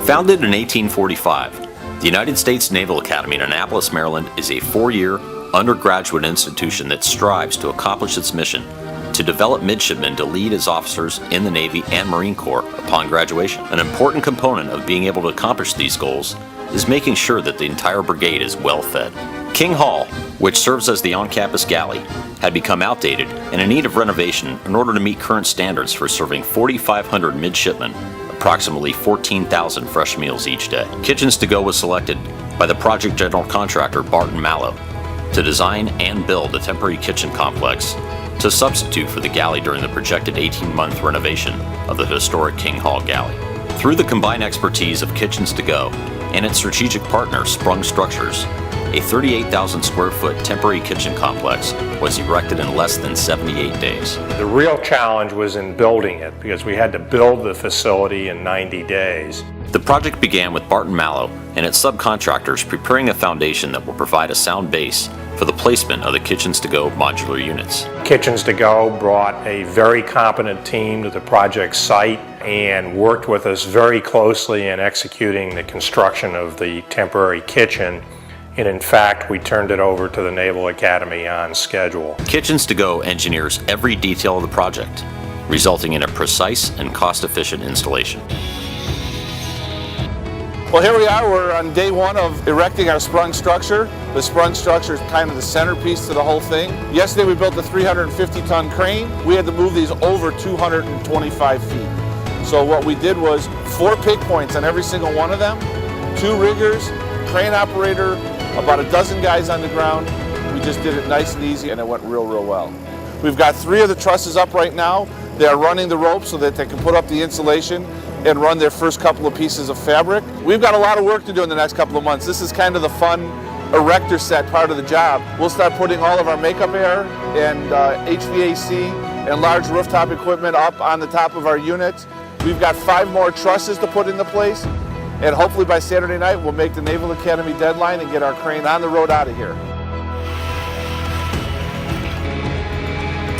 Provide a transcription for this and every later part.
Founded in 1845, the United States Naval Academy in Annapolis, Maryland is a 4-year undergraduate institution that strives to accomplish its mission to develop midshipmen to lead as officers in the Navy and Marine Corps upon graduation. An important component of being able to accomplish these goals is making sure that the entire brigade is well fed. King Hall, which serves as the on-campus galley, had become outdated and in need of renovation in order to meet current standards for serving 4,500 midshipmen, approximately 14,000 fresh meals each day. Kitchens to Go was selected by the project general contractor Barton Mallow to design and build a temporary kitchen complex to substitute for the galley during the projected 18-month renovation of the historic King Hall galley. Through the combined expertise of Kitchens to Go and its strategic partner Sprung Structures, a 38,000 square foot temporary kitchen complex was erected in less than 78 days. The real challenge was in building it because we had to build the facility in 90 days. The project began with Barton Mallow and its subcontractors preparing a foundation that will provide a sound base for the placement of the Kitchens to Go modular units. Kitchens to Go brought a very competent team to the project site and worked with us very closely in executing the construction of the temporary kitchen. And in fact, we turned it over to the Naval Academy on schedule. Kitchens to Go engineers every detail of the project, resulting in a precise and cost-efficient installation. Well, here we are. We're on day one of erecting our sprung structure. The sprung structure is kind of the centerpiece to the whole thing. Yesterday we built a 350-ton crane. We had to move these over 225 feet. So what we did was 4 pick points on every single one of them, 2 riggers, crane operator, about a dozen guys on the ground. We just did it nice and easy and it went real well. We've got 3 of the trusses up right now. They are running the rope so that they can put up the insulation and run their first couple of pieces of fabric. We've got a lot of work to do in the next couple of months. This is kind of the fun erector set part of the job. We'll start putting all of our makeup air and HVAC and large rooftop equipment up on the top of our units. We've got 5 more trusses to put into place, and hopefully by Saturday night we'll make the Naval Academy deadline and get our crane on the road out of here.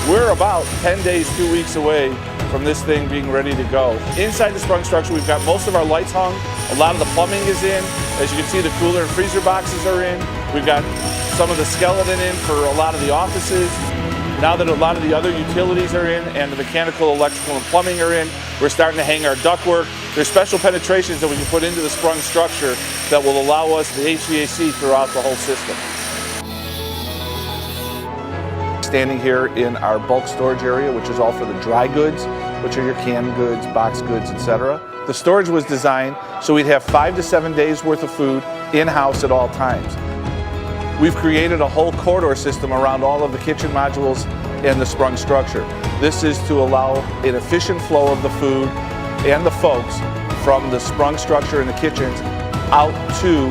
We're about 10 days, 2 weeks away from this thing being ready to go. Inside the sprung structure, we've got most of our lights hung. A lot of the plumbing is in. As you can see, the cooler and freezer boxes are in. We've got some of the skeleton in for a lot of the offices. Now that a lot of the other utilities are in and the mechanical, electrical, and plumbing are in, we're starting to hang our ductwork. There's special penetrations that we can put into the sprung structure that will allow us the HVAC throughout the whole system. Standing here in our bulk storage area, which is all for the dry goods, which are your canned goods, box goods, etc. The storage was designed so we'd have 5 to 7 days worth of food in-house at all times. We've created a whole corridor system around all of the kitchen modules and the sprung structure. This is to allow an efficient flow of the food and the folks from the sprung structure in the kitchens out to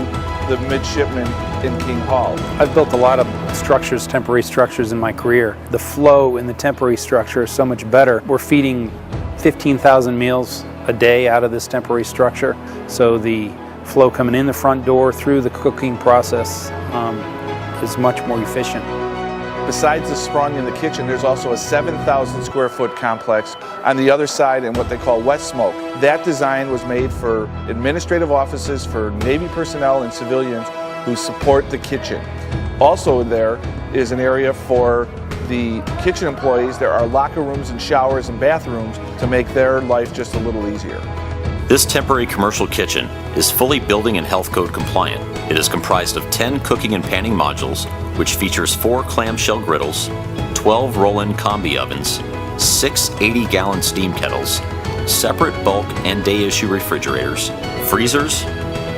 the midshipmen in King Hall. I've built a lot of structures, temporary structures in my career. The flow in the temporary structure is so much better. We're feeding 15,000 meals a day out of this temporary structure, so the flow coming in the front door through the cooking process is much more efficient. Besides the sprung in the kitchen, there's also a 7,000 square foot complex on the other side in what they call wet smoke. That design was made for administrative offices for Navy personnel and civilians who support the kitchen. Also there is an area for the kitchen employees. There are locker rooms and showers and bathrooms to make their life just a little easier. This temporary commercial kitchen is fully building and health code compliant. It is comprised of 10 cooking and panning modules, which features 4 clamshell griddles, 12 roll-in combi ovens, 6 80-gallon steam kettles, separate bulk and day-issue refrigerators, freezers,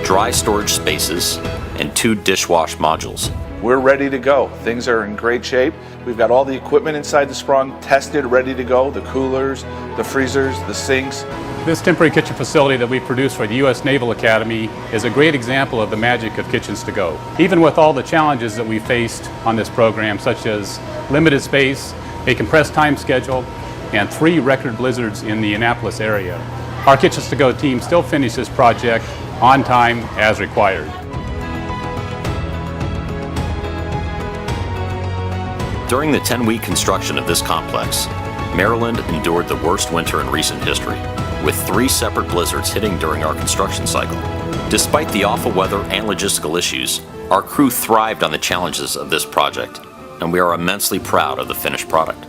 dry storage spaces, and 2 dishwash modules. We're ready to go. Things are in great shape. We've got all the equipment inside the sprung tested, ready to go, the coolers, the freezers, the sinks. This temporary kitchen facility that we produce for the U.S. Naval Academy is a great example of the magic of Kitchens to Go. Even with all the challenges that we faced on this program, such as limited space, a compressed time schedule, and 3 record blizzards in the Annapolis area, our Kitchens to Go team still finished this project on time as required. During the 10-week construction of this complex, Maryland endured the worst winter in recent history. with 3 separate blizzards hitting during our construction cycle. Despite the awful weather and logistical issues, our crew thrived on the challenges of this project, and we are immensely proud of the finished product.